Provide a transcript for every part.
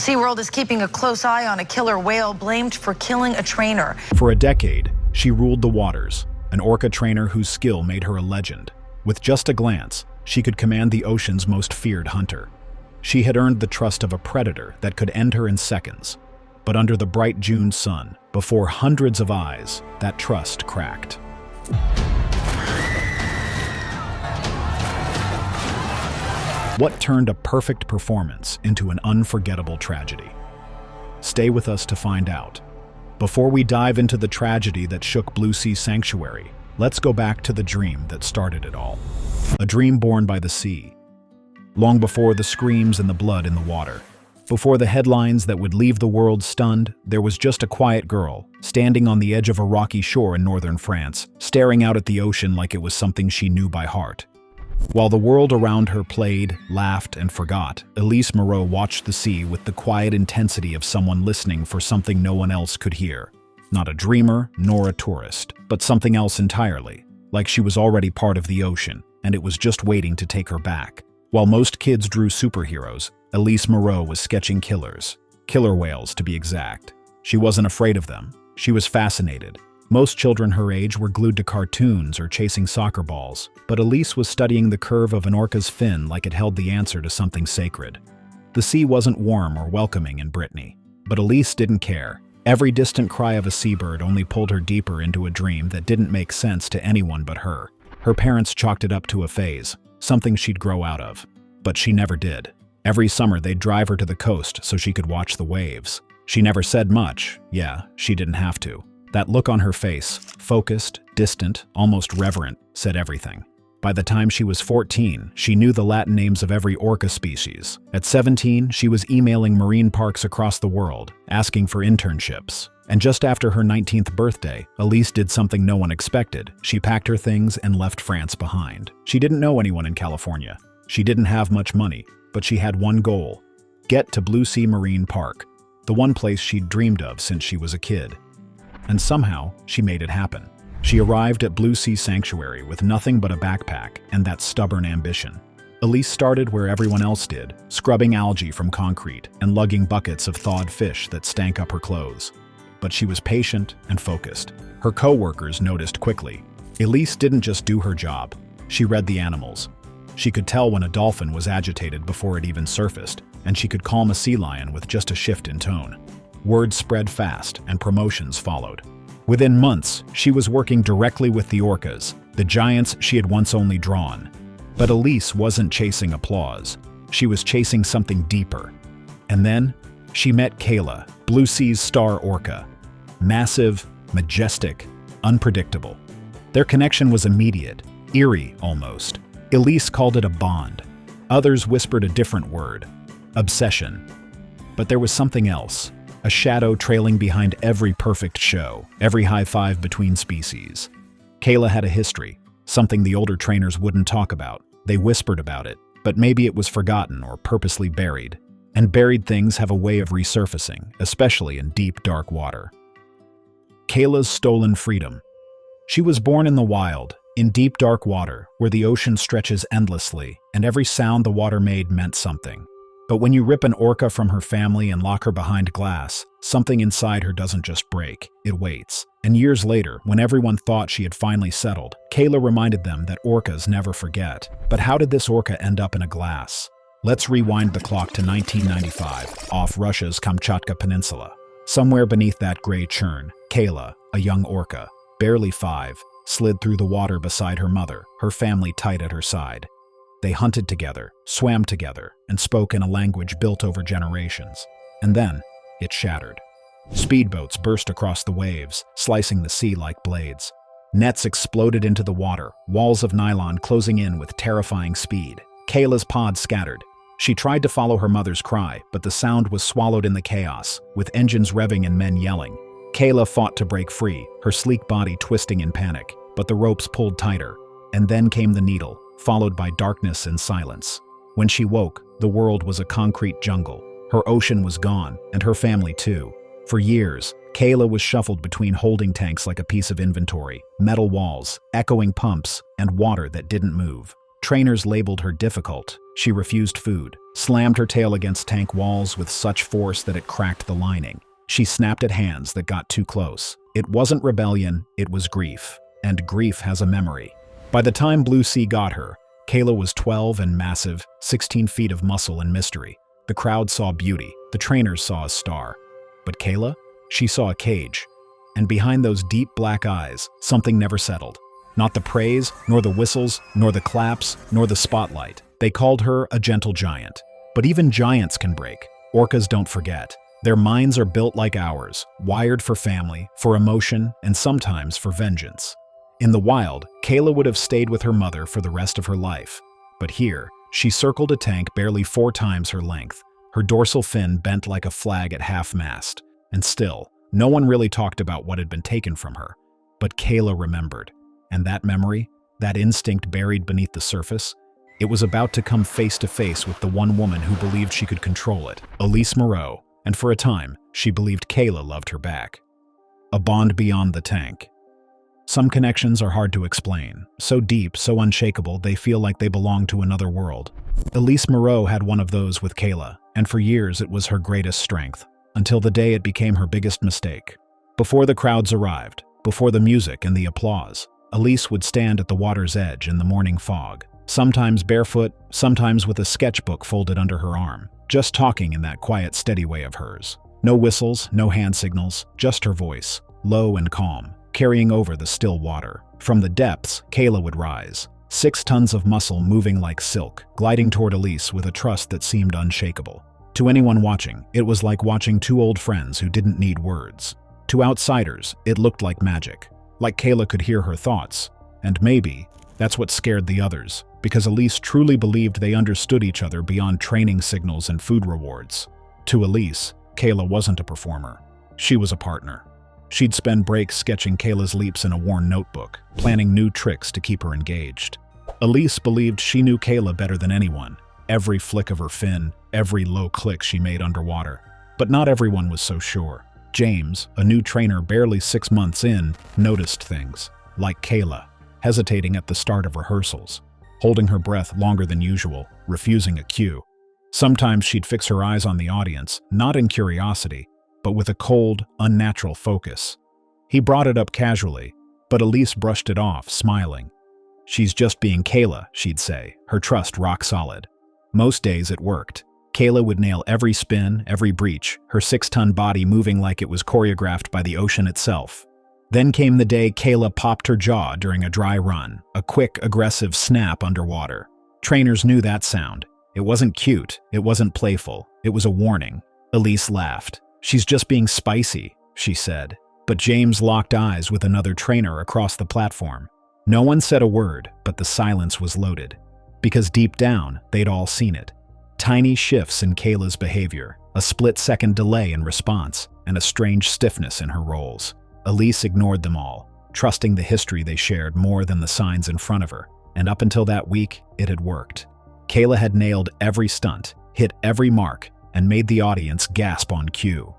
SeaWorld is keeping a close eye on a killer whale blamed for killing a trainer. For a decade, she ruled the waters, an orca trainer whose skill made her a legend. With just a glance, she could command the ocean's most feared hunter. She had earned the trust of a predator that could end her in seconds. But under the bright June sun, before hundreds of eyes, that trust cracked. What turned a perfect performance into an unforgettable tragedy? Stay with us to find out. Before we dive into the tragedy that shook BlueSea Sanctuary, let's go back to the dream that started it all. A dream born by the sea. Long before the screams and the blood in the water, before the headlines that would leave the world stunned, there was just a quiet girl, standing on the edge of a rocky shore in northern France, staring out at the ocean like it was something she knew by heart. While the world around her played, laughed, and forgot, Elise Moreau watched the sea with the quiet intensity of someone listening for something no one else could hear. Not a dreamer, nor a tourist, but something else entirely, like she was already part of the ocean, and it was just waiting to take her back. While most kids drew superheroes, Elise Moreau was sketching killers. Killer whales, to be exact. She wasn't afraid of them. She was fascinated. Most children her age were glued to cartoons or chasing soccer balls, but Elise was studying the curve of an orca's fin like it held the answer to something sacred. The sea wasn't warm or welcoming in Brittany, but Elise didn't care. Every distant cry of a seabird only pulled her deeper into a dream that didn't make sense to anyone but her. Her parents chalked it up to a phase, something she'd grow out of. But she never did. Every summer they'd drive her to the coast so she could watch the waves. She never said much. Yeah, she didn't have to. That look on her face, focused, distant, almost reverent, said everything. By the time she was 14, she knew the Latin names of every orca species. At 17, she was emailing marine parks across the world, asking for internships. And just after her 19th birthday, Elise did something no one expected. She packed her things and left France behind. She didn't know anyone in California. She didn't have much money, but she had one goal: get to BlueSea Marine Park, the one place she'd dreamed of since she was a kid. And somehow, she made it happen. She arrived at BlueSea Sanctuary with nothing but a backpack and that stubborn ambition. Elise started where everyone else did, scrubbing algae from concrete and lugging buckets of thawed fish that stank up her clothes. But she was patient and focused. Her co-workers noticed quickly. Elise didn't just do her job. She read the animals. She could tell when a dolphin was agitated before it even surfaced, and she could calm a sea lion with just a shift in tone. Word spread fast, and promotions followed. Within months, she was working directly with the orcas, the giants she had once only drawn. But Elise wasn't chasing applause. She was chasing something deeper. And then, she met Kayla, BlueSea's star orca. Massive, majestic, unpredictable. Their connection was immediate, eerie almost. Elise called it a bond. Others whispered a different word: obsession. But there was something else. A shadow trailing behind every perfect show, every high five between species. Kayla had a history, something the older trainers wouldn't talk about. They whispered about it, but maybe it was forgotten or purposely buried. And buried things have a way of resurfacing, especially in deep, dark water. Kayla's stolen freedom. She was born in the wild, in deep, dark water, where the ocean stretches endlessly, and every sound the water made meant something. But when you rip an orca from her family and lock her behind glass, something inside her doesn't just break, it waits. And years later, when everyone thought she had finally settled, Kayla reminded them that orcas never forget. But how did this orca end up in a glass? Let's rewind the clock to 1995, off Russia's Kamchatka Peninsula. Somewhere beneath that gray churn, Kayla, a young orca, barely 5, slid through the water beside her mother, her family tight at her side. They hunted together, swam together, and spoke in a language built over generations. And then, it shattered. Speedboats burst across the waves, slicing the sea like blades. Nets exploded into the water, walls of nylon closing in with terrifying speed. Kayla's pod scattered. She tried to follow her mother's cry, but the sound was swallowed in the chaos, with engines revving and men yelling. Kayla fought to break free, her sleek body twisting in panic, but the ropes pulled tighter. And then came the needle, followed by darkness and silence. When she woke, the world was a concrete jungle. Her ocean was gone, and her family too. For years, Kayla was shuffled between holding tanks like a piece of inventory, metal walls, echoing pumps, and water that didn't move. Trainers labeled her difficult. She refused food. slammed her tail against tank walls with such force that it cracked the lining. She snapped at hands that got too close. It wasn't rebellion, it was grief. And grief has a memory. By the time BlueSea got her, Kayla was 12 and massive, 16 feet of muscle and mystery. The crowd saw beauty, the trainers saw a star. But Kayla? She saw a cage. And behind those deep black eyes, something never settled. Not the praise, nor the whistles, nor the claps, nor the spotlight. They called her a gentle giant. But even giants can break. Orcas don't forget. Their minds are built like ours, wired for family, for emotion, and sometimes for vengeance. In the wild, Kayla would have stayed with her mother for the rest of her life. But here, she circled a tank barely 4 times her length, her dorsal fin bent like a flag at half-mast. And still, no one really talked about what had been taken from her. But Kayla remembered. And that memory, that instinct buried beneath the surface, it was about to come face to face with the one woman who believed she could control it, Elise Moreau, and for a time, she believed Kayla loved her back. A bond beyond the tank. Some connections are hard to explain, so deep, so unshakable, they feel like they belong to another world. Elise Moreau had one of those with Kayla, and for years it was her greatest strength, until the day it became her biggest mistake. Before the crowds arrived, before the music and the applause, Elise would stand at the water's edge in the morning fog, sometimes barefoot, sometimes with a sketchbook folded under her arm, just talking in that quiet, steady way of hers. No whistles, no hand signals, just her voice, low and calm, carrying over the still water. From the depths, Kayla would rise, 6 tons of muscle moving like silk, gliding toward Elise with a trust that seemed unshakable. To anyone watching, it was like watching 2 old friends who didn't need words. To outsiders, it looked like magic, like Kayla could hear her thoughts. And maybe that's what scared the others, because Elise truly believed they understood each other beyond training signals and food rewards. To Elise, Kayla wasn't a performer. She was a partner. She'd spend breaks sketching Kayla's leaps in a worn notebook, planning new tricks to keep her engaged. Elise believed she knew Kayla better than anyone, every flick of her fin, every low click she made underwater. But not everyone was so sure. James, a new trainer barely 6 months in, noticed things, like Kayla, hesitating at the start of rehearsals, holding her breath longer than usual, refusing a cue. Sometimes she'd fix her eyes on the audience, not in curiosity, but with a cold, unnatural focus. He brought it up casually, but Elise brushed it off, smiling. "She's just being Kayla," she'd say, her trust rock solid. Most days it worked. Kayla would nail every spin, every breach, her 6-ton body moving like it was choreographed by the ocean itself. Then came the day Kayla popped her jaw during a dry run, a quick, aggressive snap underwater. Trainers knew that sound. It wasn't cute, it wasn't playful, it was a warning. Elise laughed. "She's just being spicy," she said. But James locked eyes with another trainer across the platform. No one said a word, but the silence was loaded. Because deep down, they'd all seen it. Tiny shifts in Kayla's behavior, a split-second delay in response, and a strange stiffness in her rolls. Elise ignored them all, trusting the history they shared more than the signs in front of her. And up until that week, it had worked. Kayla had nailed every stunt, hit every mark, and made the audience gasp on cue.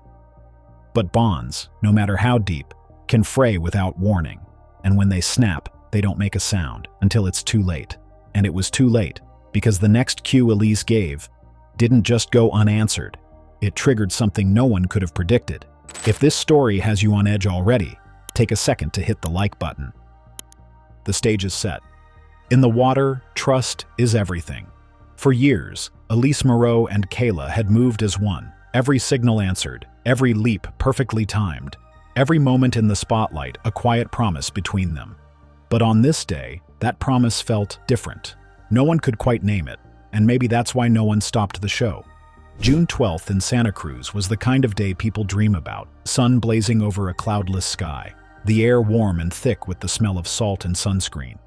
But bonds, no matter how deep, can fray without warning. And when they snap, they don't make a sound until it's too late. And it was too late, because the next cue Elise gave didn't just go unanswered. It triggered something no one could have predicted. If this story has you on edge already, take a second to hit the like button. The stage is set. In the water, trust is everything. For years, Elise Moreau and Kayla had moved as one. Every signal answered, every leap perfectly timed, every moment in the spotlight a quiet promise between them. But on this day, that promise felt different. No one could quite name it, and maybe that's why no one stopped the show. June 12th in Santa Cruz was the kind of day people dream about, sun blazing over a cloudless sky, the air warm and thick with the smell of salt and sunscreen.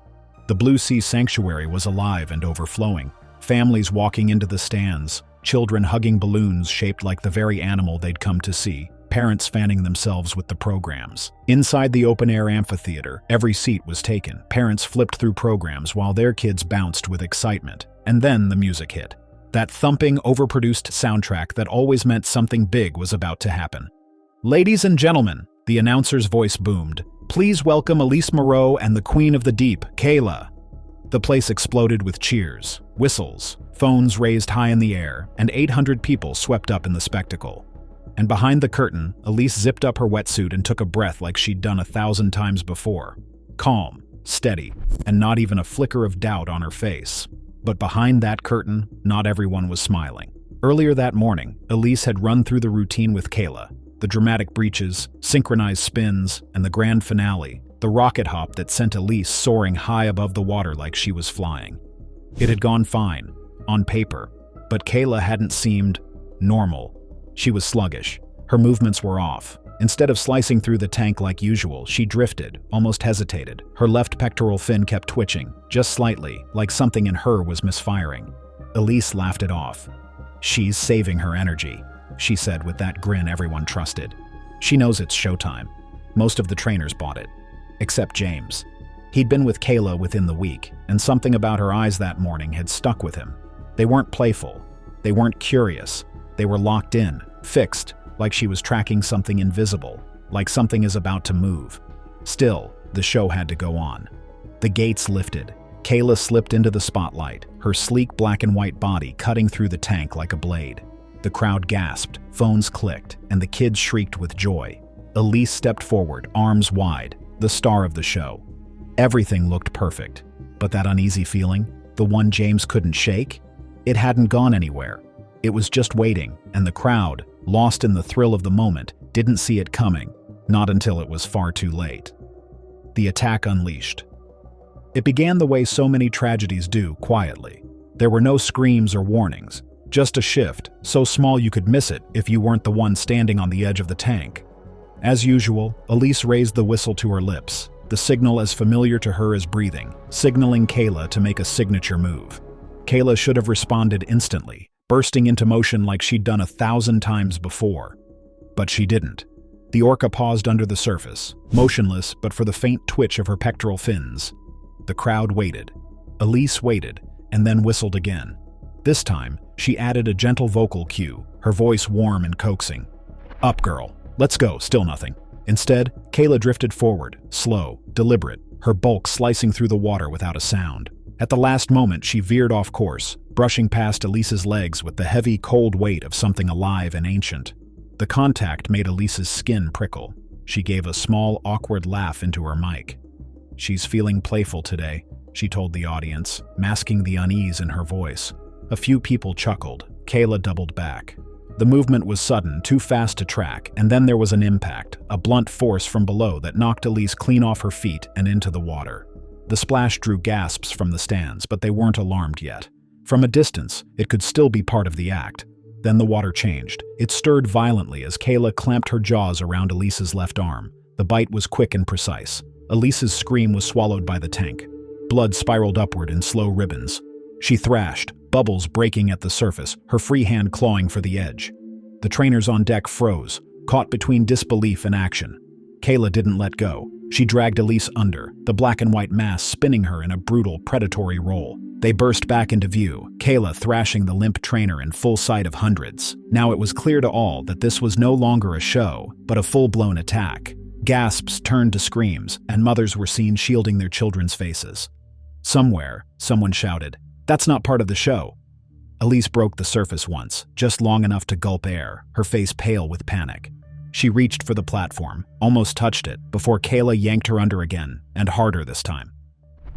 The BlueSea sanctuary was alive and overflowing, families walking into the stands, children hugging balloons shaped like the very animal they'd come to see, parents fanning themselves with the programs. Inside the open-air amphitheater, every seat was taken. Parents flipped through programs while their kids bounced with excitement. And then the music hit. That thumping, overproduced soundtrack that always meant something big was about to happen. "Ladies and gentlemen," the announcer's voice boomed, "please welcome Elise Moreau and the Queen of the Deep, Kayla." The place exploded with cheers, whistles, phones raised high in the air, and 800 people swept up in the spectacle. And behind the curtain, Elise zipped up her wetsuit and took a breath like she'd done 1,000 times before. Calm, steady, and not even a flicker of doubt on her face. But behind that curtain, not everyone was smiling. Earlier that morning, Elise had run through the routine with Kayla. The dramatic breaches, synchronized spins, and the grand finale, the rocket hop that sent Elise soaring high above the water like she was flying. It had gone fine, on paper, but Kayla hadn't seemed normal. She was sluggish. Her movements were off. Instead of slicing through the tank like usual, she drifted, almost hesitated. Her left pectoral fin kept twitching, just slightly, like something in her was misfiring. Elise laughed it off. "She's saving her energy," she said with that grin everyone trusted. "She knows it's showtime." Most of the trainers bought it, except James. He'd been with Kayla within the week, and something about her eyes that morning had stuck with him. They weren't playful. They weren't curious. They were locked in, fixed, like she was tracking something invisible, like something is about to move. Still, the show had to go on. The gates lifted. Kayla slipped into the spotlight, her sleek black and white body cutting through the tank like a blade. The crowd gasped, phones clicked, and the kids shrieked with joy. Elise stepped forward, arms wide, the star of the show. Everything looked perfect, but that uneasy feeling, the one James couldn't shake, it hadn't gone anywhere. It was just waiting, and the crowd, lost in the thrill of the moment, didn't see it coming, not until it was far too late. The attack unleashed. It began the way so many tragedies do, quietly. There were no screams or warnings, just a shift, so small you could miss it if you weren't the one standing on the edge of the tank. As usual, Elise raised the whistle to her lips, the signal as familiar to her as breathing, signaling Kayla to make a signature move. Kayla should have responded instantly, bursting into motion like she'd done 1,000 times before. But she didn't. The Orca paused under the surface, motionless but for the faint twitch of her pectoral fins. The crowd waited. Elise waited, and then whistled again. This time, she added a gentle vocal cue, her voice warm and coaxing. "Up, girl. Let's go." Still nothing. Instead, Kayla drifted forward, slow, deliberate, her bulk slicing through the water without a sound. At the last moment, she veered off course, brushing past Elise's legs with the heavy, cold weight of something alive and ancient. The contact made Elise's skin prickle. She gave a small, awkward laugh into her mic. "She's feeling playful today," she told the audience, masking the unease in her voice. A few people chuckled. Kayla doubled back. The movement was sudden, too fast to track, and then there was an impact, a blunt force from below that knocked Elise clean off her feet and into the water. The splash drew gasps from the stands, but they weren't alarmed yet. From a distance, it could still be part of the act. Then the water changed. It stirred violently as Kayla clamped her jaws around Elise's left arm. The bite was quick and precise. Elise's scream was swallowed by the tank. Blood spiraled upward in slow ribbons. She thrashed, bubbles breaking at the surface, her free hand clawing for the edge. The trainers on deck froze, caught between disbelief and action. Kayla didn't let go. She dragged Elise under, the black and white mass spinning her in a brutal, predatory roll. They burst back into view, Kayla thrashing the limp trainer in full sight of hundreds. Now it was clear to all that this was no longer a show, but a full-blown attack. Gasps turned to screams, and mothers were seen shielding their children's faces. Somewhere, someone shouted, "That's not part of the show." Elise broke the surface once, just long enough to gulp air, her face pale with panic. She reached for the platform, almost touched it, before Kayla yanked her under again, and harder this time.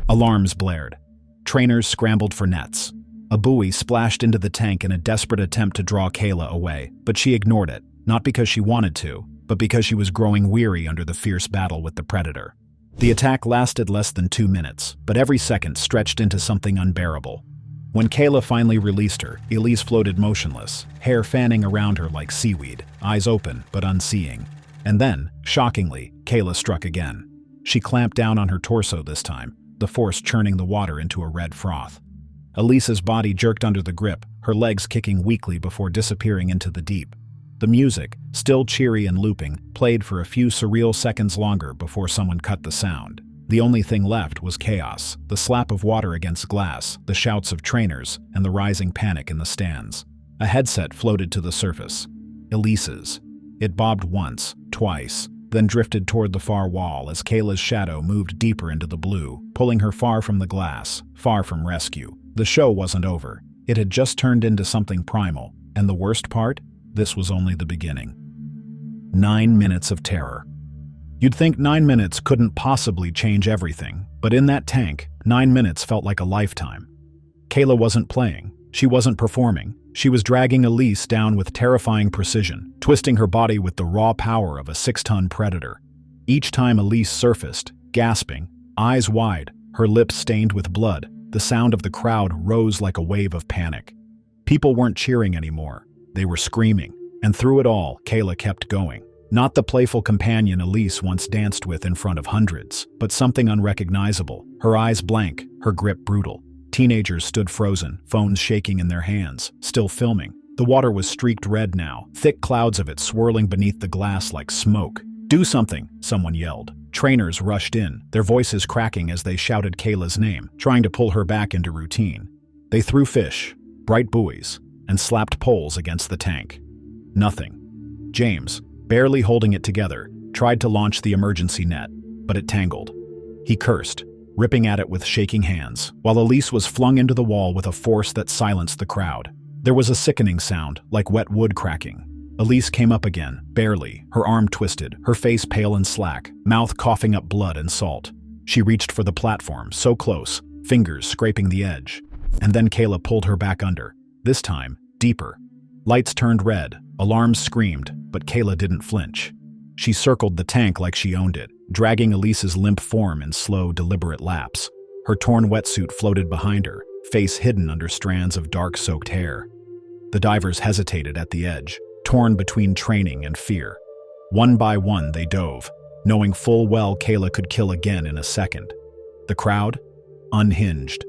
Alarms blared. Trainers scrambled for nets. A buoy splashed into the tank in a desperate attempt to draw Kayla away, but she ignored it, not because she wanted to, but because she was growing weary under the fierce battle with the predator. The attack lasted less than 2 minutes, but every second stretched into something unbearable. When Kayla finally released her, Elise floated motionless, hair fanning around her like seaweed, eyes open but unseeing. And then, shockingly, Kayla struck again. She clamped down on her torso this time, the force churning the water into a red froth. Elise's body jerked under the grip, her legs kicking weakly before disappearing into the deep. The music, still cheery and looping, played for a few surreal seconds longer before someone cut the sound. The only thing left was chaos, the slap of water against glass, the shouts of trainers, and the rising panic in the stands. A headset floated to the surface. Elise's. It bobbed once, twice, then drifted toward the far wall as Kayla's shadow moved deeper into the blue, pulling her far from the glass, far from rescue. The show wasn't over. It had just turned into something primal, and the worst part? This was only the beginning. 9 minutes of terror. You'd think 9 minutes couldn't possibly change everything, but in that tank, 9 minutes felt like a lifetime. Kayla wasn't playing. She wasn't performing. She was dragging Elise down with terrifying precision, twisting her body with the raw power of a 6-ton predator. Each time Elise surfaced, gasping, eyes wide, her lips stained with blood, the sound of the crowd rose like a wave of panic. People weren't cheering anymore. They were screaming. And through it all, Kayla kept going. Not the playful companion Elise once danced with in front of hundreds, but something unrecognizable, her eyes blank, her grip brutal. Teenagers stood frozen, phones shaking in their hands, still filming. The water was streaked red now, thick clouds of it swirling beneath the glass like smoke. "Do something," someone yelled. Trainers rushed in, their voices cracking as they shouted Kayla's name, trying to pull her back into routine. They threw fish, bright buoys, and slapped poles against the tank. Nothing. James, barely holding it together, tried to launch the emergency net, but it tangled. He cursed, ripping at it with shaking hands, while Elise was flung into the wall with a force that silenced the crowd. There was a sickening sound, like wet wood cracking. Elise came up again, barely, her arm twisted, her face pale and slack, mouth coughing up blood and salt. She reached for the platform, so close, fingers scraping the edge. And then Kayla pulled her back under, this time, deeper. Lights turned red, alarms screamed, but Kayla didn't flinch. She circled the tank like she owned it, dragging Elise's limp form in slow, deliberate laps. Her torn wetsuit floated behind her, face hidden under strands of dark-soaked hair. The divers hesitated at the edge, torn between training and fear. One by one they dove, knowing full well Kayla could kill again in a second. The crowd? Unhinged.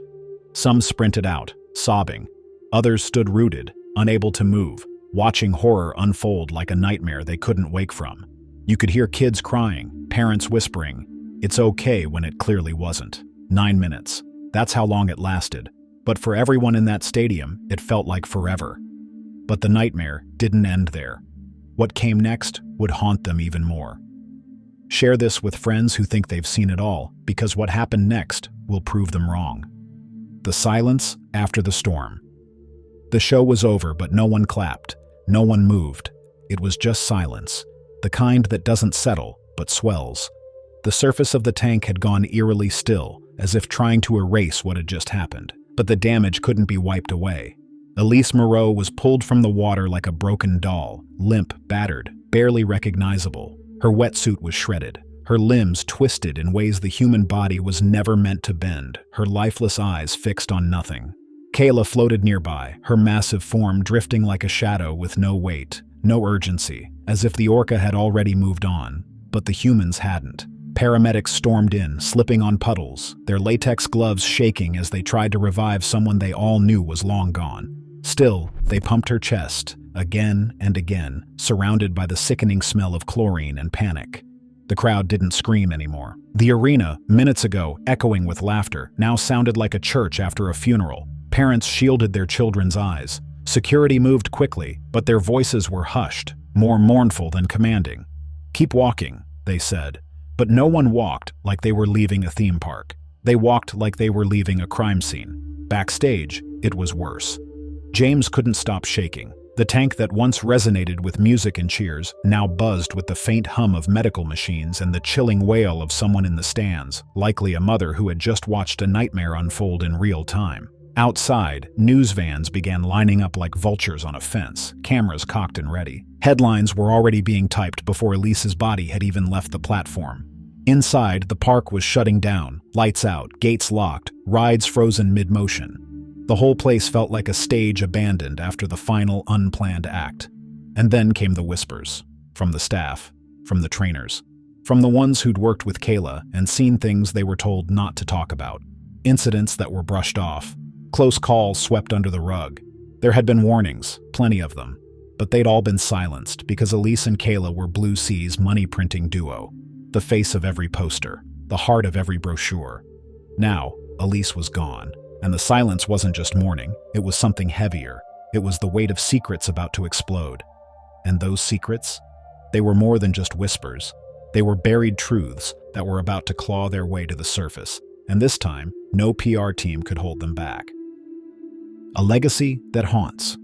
Some sprinted out, sobbing. Others stood rooted, unable to move, watching horror unfold like a nightmare they couldn't wake from. You could hear kids crying, parents whispering, "It's okay," when it clearly wasn't. 9 minutes. That's how long it lasted. But for everyone in that stadium, it felt like forever. But the nightmare didn't end there. What came next would haunt them even more. Share this with friends who think they've seen it all, because what happened next will prove them wrong. The silence after the storm. The show was over, but no one clapped. No one moved. It was just silence. The kind that doesn't settle, but swells. The surface of the tank had gone eerily still, as if trying to erase what had just happened. But the damage couldn't be wiped away. Elise Moreau was pulled from the water like a broken doll, limp, battered, barely recognizable. Her wetsuit was shredded, her limbs twisted in ways the human body was never meant to bend, her lifeless eyes fixed on nothing. Kayla floated nearby, her massive form drifting like a shadow with no weight, no urgency, as if the Orca had already moved on. But the humans hadn't. Paramedics stormed in, slipping on puddles, their latex gloves shaking as they tried to revive someone they all knew was long gone. Still, they pumped her chest, again and again, surrounded by the sickening smell of chlorine and panic. The crowd didn't scream anymore. The arena, minutes ago echoing with laughter, now sounded like a church after a funeral. Parents shielded their children's eyes. Security moved quickly, but their voices were hushed, more mournful than commanding. "Keep walking," they said. But no one walked like they were leaving a theme park. They walked like they were leaving a crime scene. Backstage, it was worse. James couldn't stop shaking. The tank that once resonated with music and cheers now buzzed with the faint hum of medical machines and the chilling wail of someone in the stands, likely a mother who had just watched a nightmare unfold in real time. Outside, news vans began lining up like vultures on a fence, cameras cocked and ready. Headlines were already being typed before Elise's body had even left the platform. Inside, the park was shutting down, lights out, gates locked, rides frozen mid-motion. The whole place felt like a stage abandoned after the final unplanned act. And then came the whispers. From the staff, from the trainers, from the ones who'd worked with Kayla and seen things they were told not to talk about. Incidents that were brushed off. Close calls swept under the rug. There had been warnings, plenty of them, but they'd all been silenced because Elise and Kayla were BlueSea's money-printing duo, the face of every poster, the heart of every brochure. Now, Elise was gone, and the silence wasn't just mourning, it was something heavier. It was the weight of secrets about to explode. And those secrets? They were more than just whispers. They were buried truths that were about to claw their way to the surface, and this time, no PR team could hold them back. A legacy that haunts.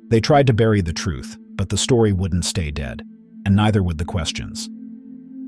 They tried to bury the truth, but the story wouldn't stay dead, and neither would the questions.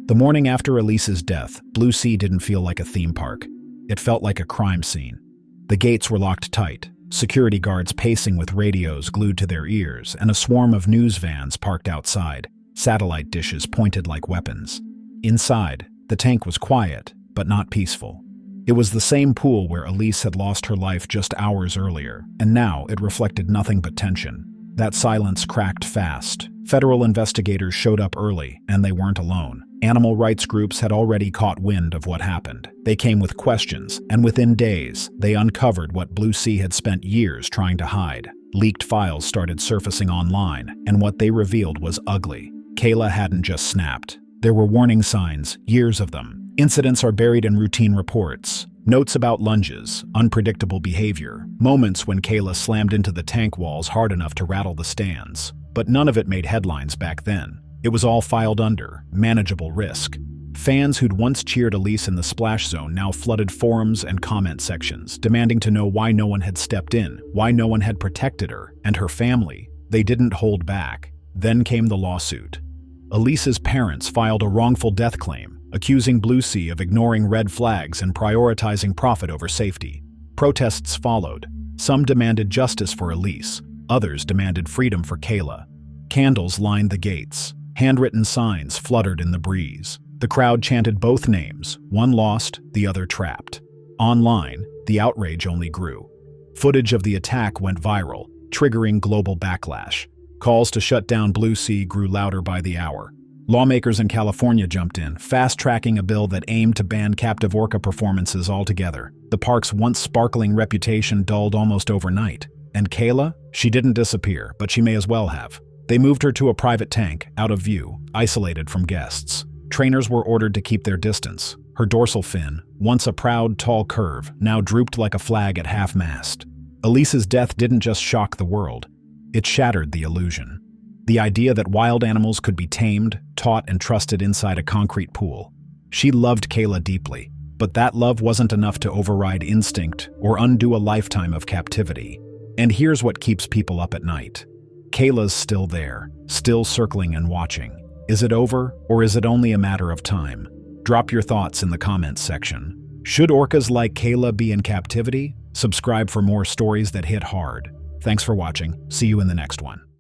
The morning after Elise's death, BlueSea didn't feel like a theme park. It felt like a crime scene. The gates were locked tight, security guards pacing with radios glued to their ears, and a swarm of news vans parked outside, satellite dishes pointed like weapons. Inside, the tank was quiet, but not peaceful. It was the same pool where Elise had lost her life just hours earlier, and now it reflected nothing but tension. That silence cracked fast. Federal investigators showed up early, and they weren't alone. Animal rights groups had already caught wind of what happened. They came with questions, and within days, they uncovered what BlueSea had spent years trying to hide. Leaked files started surfacing online, and what they revealed was ugly. Kayla hadn't just snapped. There were warning signs, years of them. Incidents are buried in routine reports. Notes about lunges, unpredictable behavior, moments when Kayla slammed into the tank walls hard enough to rattle the stands. But none of it made headlines back then. It was all filed under manageable risk. Fans who'd once cheered Elise in the splash zone now flooded forums and comment sections, demanding to know why no one had stepped in, why no one had protected her and her family. They didn't hold back. Then came the lawsuit. Elise's parents filed a wrongful death claim, accusing BlueSea of ignoring red flags and prioritizing profit over safety. Protests followed. Some demanded justice for Elise, others demanded freedom for Kayla. Candles lined the gates. Handwritten signs fluttered in the breeze. The crowd chanted both names, one lost, the other trapped. Online, the outrage only grew. Footage of the attack went viral, triggering global backlash. Calls to shut down BlueSea grew louder by the hour. Lawmakers in California jumped in, fast-tracking a bill that aimed to ban captive orca performances altogether. The park's once sparkling reputation dulled almost overnight. And Kayla? She didn't disappear, but she may as well have. They moved her to a private tank, out of view, isolated from guests. Trainers were ordered to keep their distance. Her dorsal fin, once a proud, tall curve, now drooped like a flag at half-mast. Elise's death didn't just shock the world. It shattered the illusion. The idea that wild animals could be tamed, taught, and trusted inside a concrete pool. She loved Kayla deeply, but that love wasn't enough to override instinct or undo a lifetime of captivity. And here's what keeps people up at night. Kayla's still there, still circling and watching. Is it over, or is it only a matter of time? Drop your thoughts in the comments section. Should orcas like Kayla be in captivity? Subscribe for more stories that hit hard. Thanks for watching. See you in the next one.